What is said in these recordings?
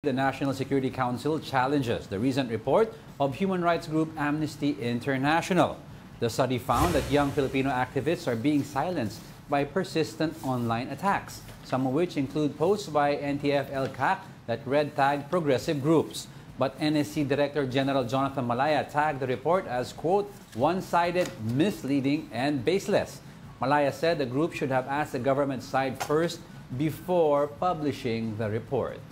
The National Security Council challenges the recent report of human rights group Amnesty International. The study found that young Filipino activists are being silenced by persistent online attacks, some of which include posts by NTF-ELCAC that red-tag progressive groups. But NSC Director General Jonathan Malaya tagged the report as, quote, one-sided, misleading, and baseless. Malaya said the group should have asked the government side first before publishing the report.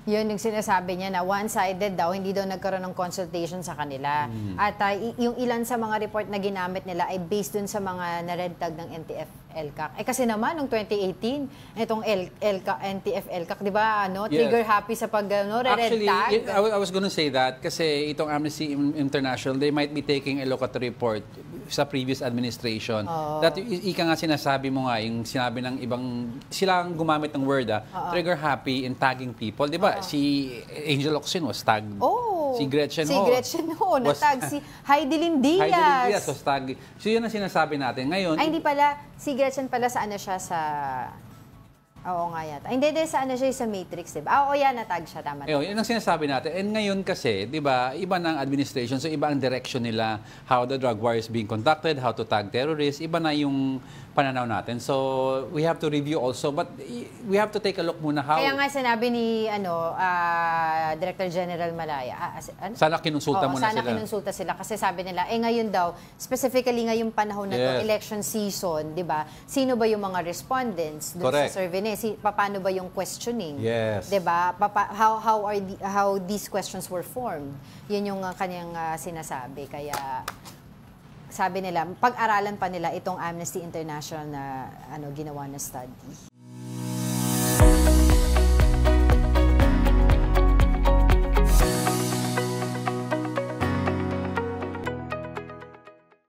Yun yung sinasabi niya na one-sided daw, hindi daw nagkaroon ng consultation sa kanila. At yung ilan sa mga report na ginamit nila ay based dun sa mga na-red-tag ng NTF-ELCAC. Kasi naman, noong 2018, itong NTF-ELCAC, di ba, trigger happy sa pag-red-tag? Actually, I was gonna say that kasi itong Amnesty International, they might be taking a look at the report sa previous administration. That ika nga sinasabi mo nga, yung sinabi ng ibang, silang gumamit ng word, trigger happy in tagging people. Di ba, si Angel Locsin was tagged. Si Gretchen Ho. Si Gretchen Ho, natag. Si Heidelin Diaz. Heidelin Diaz was tagged. So yun ang sinasabi natin. Ngayon, ay, hindi pala. Si Gretchen pala sa ano siya sa... Oo nga yata. Hindi, sa ano siya sa Matrix, diba? Oo, yan, natag siya. Tama. Yun ang sinasabi natin. And ngayon kasi, di ba, iba ng administration. So iba ang direction nila, how the drug war is being conducted, how to tag terrorists. Iba na yung pananaw natin. So we have to review also. But we have to take a look muna how... Kaya nga sinabi ni Director General Malaya. Sana kinonsulta muna sila. Sana kinonsulta sila. Kasi sabi nila, ngayon daw, specifically ngayong panahon na to, election season, di ba? Sino ba yung mga respondents dun sa survey na? Paano ba yung questioning? Yes. Diba? How these questions were formed? Yun yung kanyang sinasabi. Kaya sabi nila, pag-aralan pa nila itong Amnesty International na ginawa na study.